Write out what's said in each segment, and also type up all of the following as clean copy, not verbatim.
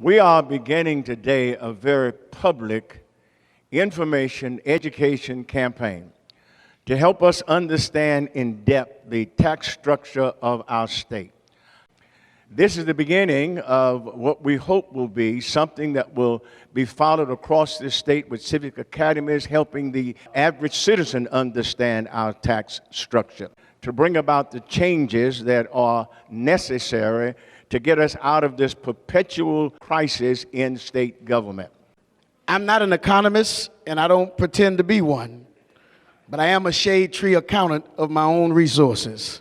We are beginning today a very public information education campaign to help us understand in depth the tax structure of our state. This is the beginning of what we hope will be something that will be followed across this state with civic academies, helping the average citizen understand our tax structure, to bring about the changes that are necessary to get us out of this perpetual crisis in state government. I'm not an economist, and I don't pretend to be one, but I am a shade tree accountant of my own resources.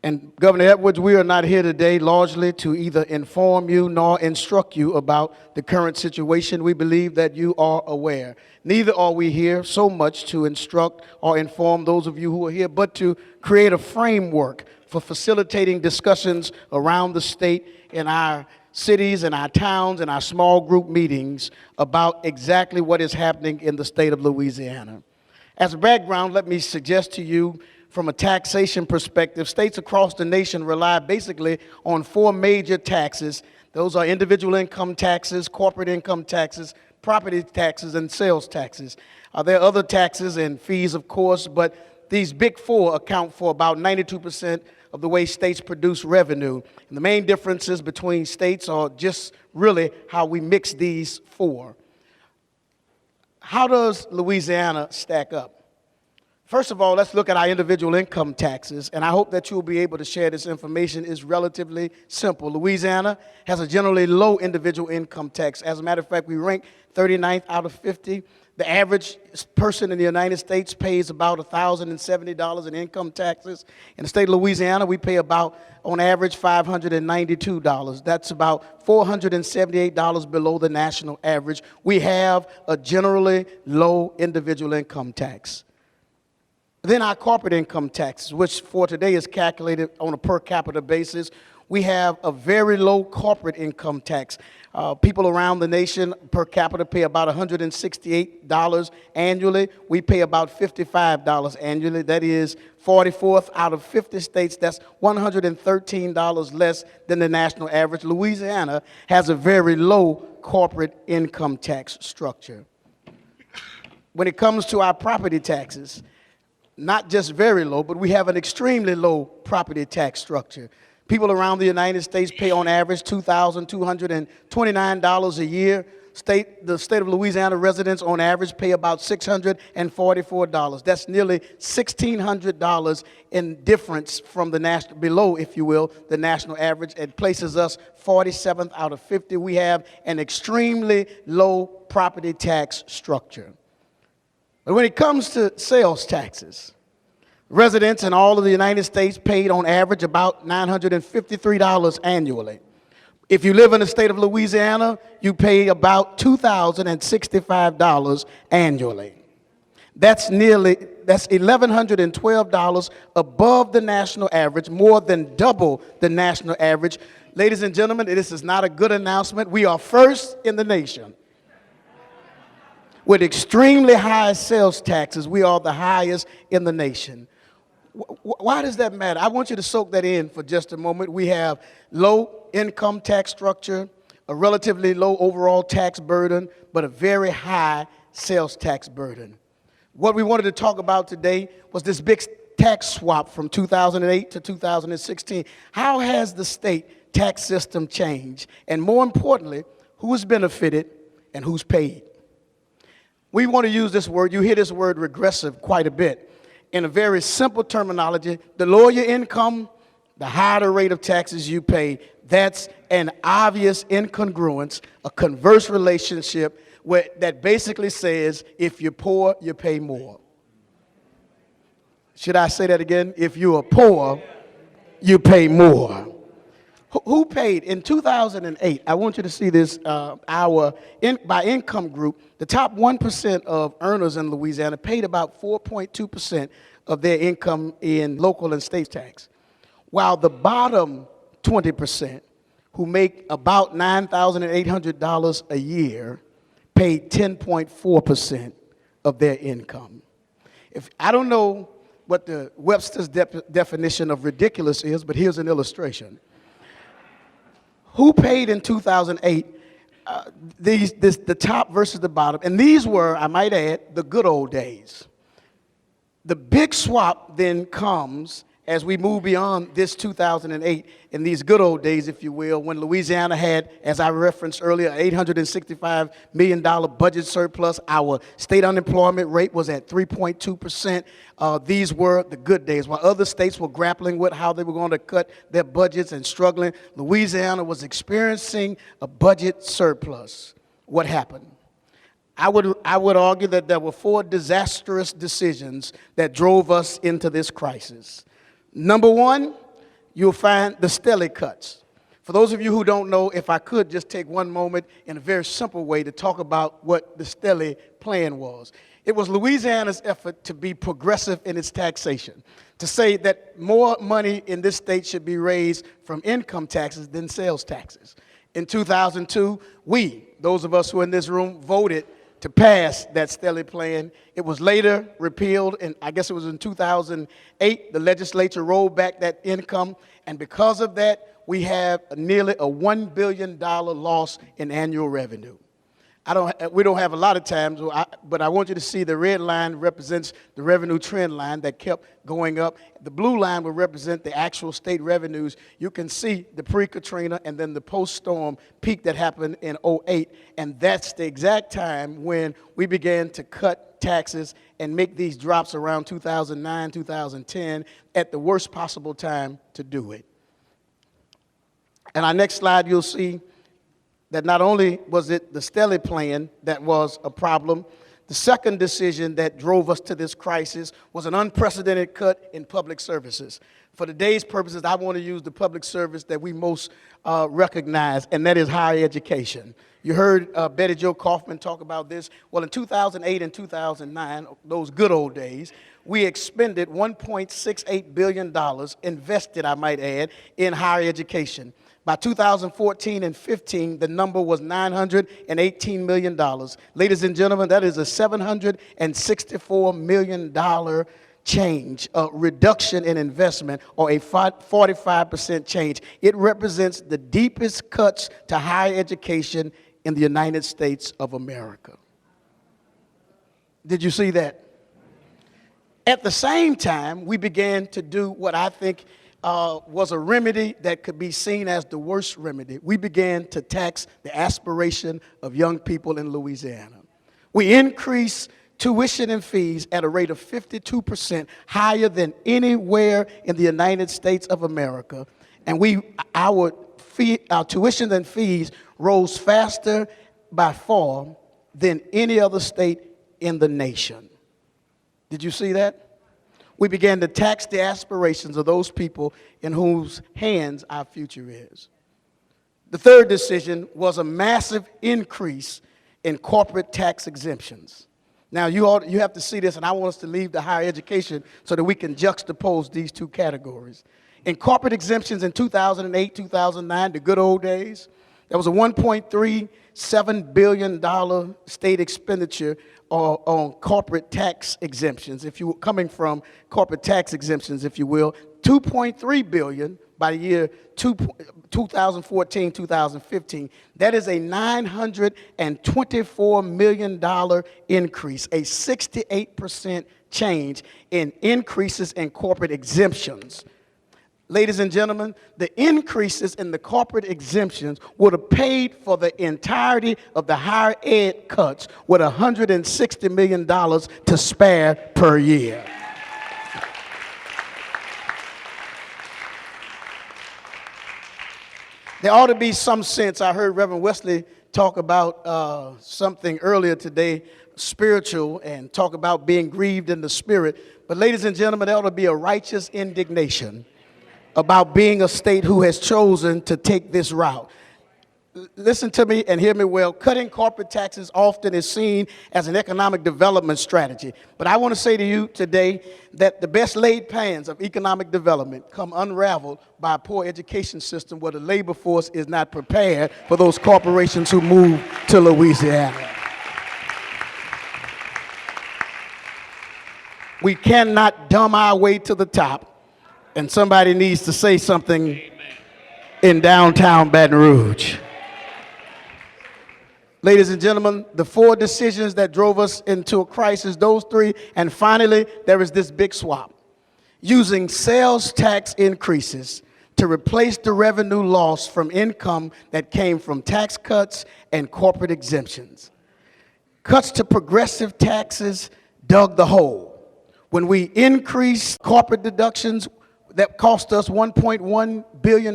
And Governor Edwards, we are not here today largely to either inform you nor instruct you about the current situation. We believe that you are aware. Neither are we here so much to instruct or inform those of you who are here, but to create a framework for facilitating discussions around the state in our cities and our towns and our small group meetings about exactly what is happening in the state of Louisiana. As a background, let me suggest to you from a taxation perspective, states across the nation rely basically on four major taxes. Those are individual income taxes, corporate income taxes, property taxes, and sales taxes. There are other taxes and fees, of course, but these big four account for about 92% of the way states produce revenue. And the main differences between states are just really how we mix these four. How does Louisiana stack up? First of all, let's look at our individual income taxes, and I hope that you'll be able to share this information. It's relatively simple. Louisiana has a generally low individual income tax. As a matter of fact, we rank 39th out of 50. The average person in the United States pays about $1,070 in income taxes. In the state of Louisiana, we pay about, on average, $592. That's about $478 below the national average. We have a generally low individual income tax. Then our corporate income tax, which for today is calculated on a per capita basis. We have a very low corporate income tax. People around the nation per capita pay about $168 annually. We pay about $55 annually. That is 44th out of 50 states. That's $113 less than the national average. Louisiana has a very low corporate income tax structure. When it comes to our property taxes, not just very low, but we have an extremely low property tax structure. People around the United States pay on average $2,229 a year. The state of Louisiana residents on average pay about $644. That's nearly $1,600 in difference from the national, below, if you will, the national average. It places us 47th out of 50. We have an extremely low property tax structure. But when it comes to sales taxes, residents in all of the United States paid on average about $953 annually. If you live in the state of Louisiana, you pay about $2,065 annually. That's $1,112 above the national average, more than double the national average. Ladies and gentlemen, this is not a good announcement. We are first in the nation. With extremely high sales taxes, we are the highest in the nation. Why does that matter? I want you to soak that in for just a moment. We have low income tax structure, a relatively low overall tax burden, but a very high sales tax burden. What we wanted to talk about today was this big tax swap from 2008 to 2016. How has the state tax system changed? And more importantly, who's benefited and who's paid? We want to use this word. You hear this word regressive quite a bit. In a very simple terminology, the lower your income, the higher the rate of taxes you pay. That's an obvious incongruence, a converse relationship that basically says if you're poor, you pay more. Should I say that again? If you are poor, you pay more. Who paid in 2008? I want you to see this. By income group, the top 1% of earners in Louisiana paid about 4.2% of their income in local and state tax, while the bottom 20%, who make about $9,800 a year, paid 10.4% of their income. I don't know what the Webster's definition of ridiculous is, but here's an illustration. Who paid in 2008? The top versus the bottom. And these were, I might add, the good old days. The big swap then comes as we move beyond this 2008 in these good old days, if you will, when Louisiana had, as I referenced earlier, $865 million budget surplus. Our state unemployment rate was at 3.2%. These were the good days. While other states were grappling with how they were going to cut their budgets and struggling, Louisiana was experiencing a budget surplus. What happened? I would argue that there were 4 disastrous decisions that drove us into this crisis. Number one, you'll find the Stelly cuts. For those of you who don't know, if I could just take one moment in a very simple way to talk about what the Stelly plan was. It was Louisiana's effort to be progressive in its taxation, to say that more money in this state should be raised from income taxes than sales taxes. In 2002, those of us who are in this room, voted to pass that Stelly plan. It was later repealed, and I guess it was in 2008, the legislature rolled back that income, and because of that, we have nearly a $1 billion loss in annual revenue. We don't have a lot of time, but I want you to see the red line represents the revenue trend line that kept going up. The blue line will represent the actual state revenues. You can see the pre-Katrina and then the post-storm peak that happened in '08, and that's the exact time when we began to cut taxes and make these drops around 2009, 2010, at the worst possible time to do it. And our next slide, you'll see that not only was it the Stelly plan that was a problem, the second decision that drove us to this crisis was an unprecedented cut in public services. For today's purposes, I want to use the public service that we most recognize, and that is higher education. You heard Betty Jo Kaufman talk about this. Well, in 2008 and 2009, those good old days, we expended $1.68 billion, invested, I might add, in higher education. By 2014 and 15, the number was $918 million. Ladies and gentlemen, that is a $764 million change, a reduction in investment, or a 45% change. It represents the deepest cuts to higher education in the United States of America. Did you see that? At the same time, we began to do what I think was a remedy that could be seen as the worst remedy. We began to tax the aspiration of young people in Louisiana. We increased tuition and fees at a rate of 52% higher than anywhere in the United States of America. And our tuition and fees rose faster by far than any other state in the nation. Did you see that? We began to tax the aspirations of those people in whose hands our future is. The third decision was a massive increase in corporate tax exemptions. Now, you have to see this, and I want us to leave the higher education so that we can juxtapose these two categories. In corporate exemptions in 2008, 2009, the good old days, there was a $1.37 billion state expenditure on corporate tax exemptions, coming from corporate tax exemptions, if you will. $2.3 billion by the year 2014, 2015. That is a $924 million increase, a 68% change in increases in corporate exemptions. Ladies and gentlemen, the increases in the corporate exemptions would have paid for the entirety of the higher ed cuts with $160 million to spare per year. There ought to be some sense. I heard Reverend Wesley talk about something earlier today, spiritual, and talk about being grieved in the spirit. But ladies and gentlemen, there ought to be a righteous indignation about being a state who has chosen to take this route. Listen to me and hear me well. Cutting corporate taxes often is seen as an economic development strategy. But I want to say to you today that the best laid plans of economic development come unraveled by a poor education system where the labor force is not prepared for those corporations who move to Louisiana. We cannot dumb our way to the top. And somebody needs to say something in downtown Baton Rouge. Ladies and gentlemen, the 4 decisions that drove us into a crisis, those 3, and finally, there is this big swap. Using sales tax increases to replace the revenue loss from income that came from tax cuts and corporate exemptions. Cuts to progressive taxes dug the hole. When we increased corporate deductions, that cost us $1.1 billion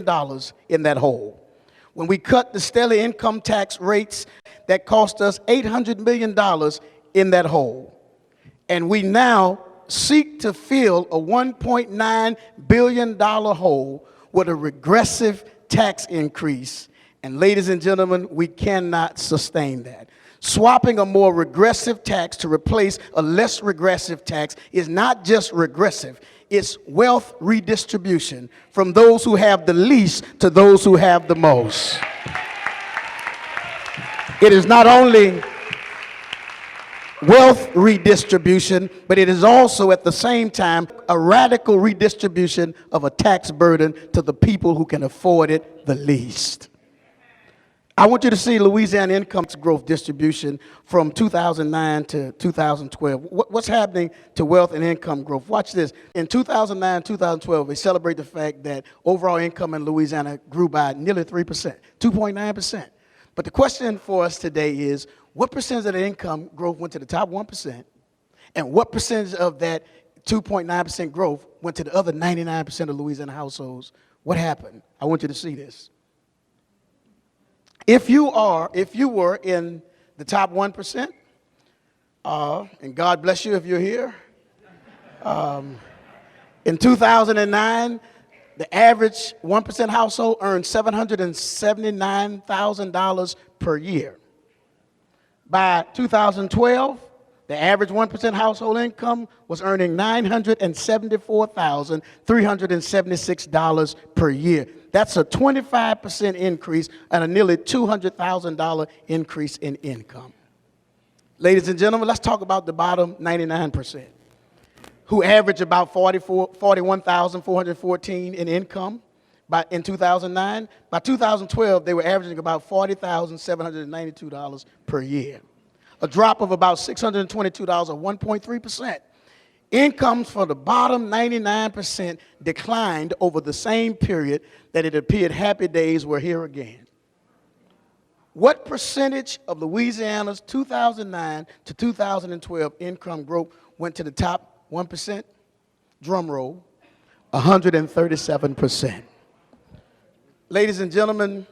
in that hole. When we cut the stellar income tax rates, that cost us $800 million in that hole. And we now seek to fill a $1.9 billion hole with a regressive tax increase. And ladies and gentlemen, we cannot sustain that. Swapping a more regressive tax to replace a less regressive tax is not just regressive, it's wealth redistribution from those who have the least to those who have the most. It is not only wealth redistribution, but it is also at the same time a radical redistribution of a tax burden to the people who can afford it the least. I want you to see Louisiana income growth distribution from 2009 to 2012. What's happening to wealth and income growth? Watch this. In 2009, 2012, we celebrate the fact that overall income in Louisiana grew by nearly 3%, 2.9%. But the question for us today is, what percentage of the income growth went to the top 1%, and what percentage of that 2.9% growth went to the other 99% of Louisiana households? What happened? I want you to see this. If you were in the top 1%, and God bless you if you're here, in 2009, the average 1% household earned $779,000 per year. By 2012, the average 1% household income was earning $974,376 per year. That's a 25% increase and a nearly $200,000 increase in income. Ladies and gentlemen, let's talk about the bottom 99%, who average about $41,414 in income in 2009. By 2012, they were averaging about $40,792 per year, a drop of about $622 or 1.3%. Incomes for the bottom 99% declined over the same period that it appeared happy days were here again. What percentage of Louisiana's 2009 to 2012 income growth went to the top 1%? Drum roll, 137%. Ladies and gentlemen,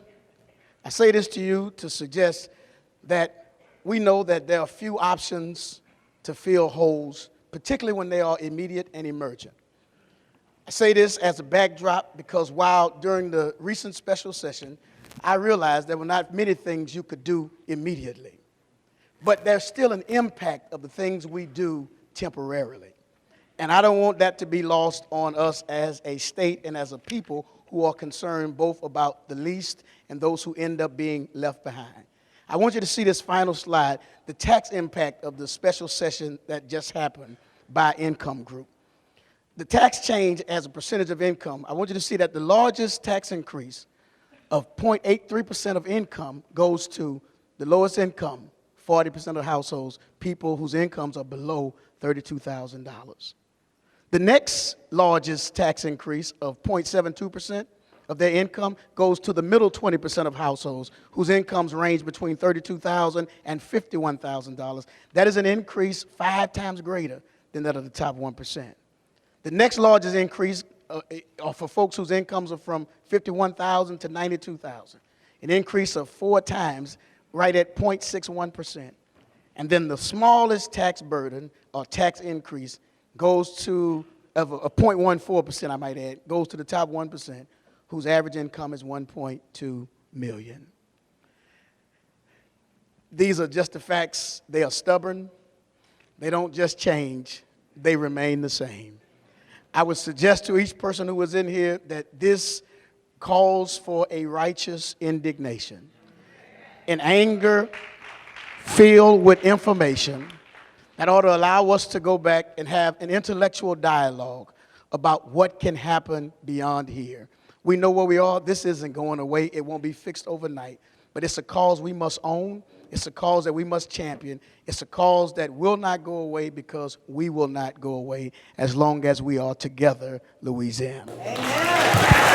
I say this to you to suggest that we know that there are few options to fill holes, particularly when they are immediate and emergent. I say this as a backdrop because while during the recent special session, I realized there were not many things you could do immediately, but there's still an impact of the things we do temporarily. And I don't want that to be lost on us as a state and as a people who are concerned both about the least and those who end up being left behind. I want you to see this final slide, the tax impact of the special session that just happened by income group. The tax change as a percentage of income, I want you to see that the largest tax increase of 0.83% of income goes to the lowest income, 40% of households, people whose incomes are below $32,000. The next largest tax increase of 0.72% of their income goes to the middle 20% of households whose incomes range between $32,000 and $51,000. That is an increase 5 times greater than that of the top 1%. The next largest increase are for folks whose incomes are from $51,000 to $92,000, an increase of 4 times, right at 0.61%. And then the smallest tax burden or tax increase goes to, of a 0.14%, I might add, goes to the top 1%, whose average income is $1.2 million. These are just the facts. They are stubborn. They don't just change. They remain the same. I would suggest to each person who was in here that this calls for a righteous indignation, an anger filled with information that ought to allow us to go back and have an intellectual dialogue about what can happen beyond here. We know where we are. This isn't going away. It won't be fixed overnight. But it's a cause we must own. It's a cause that we must champion. It's a cause that will not go away because we will not go away as long as we are together, Louisiana. Amen.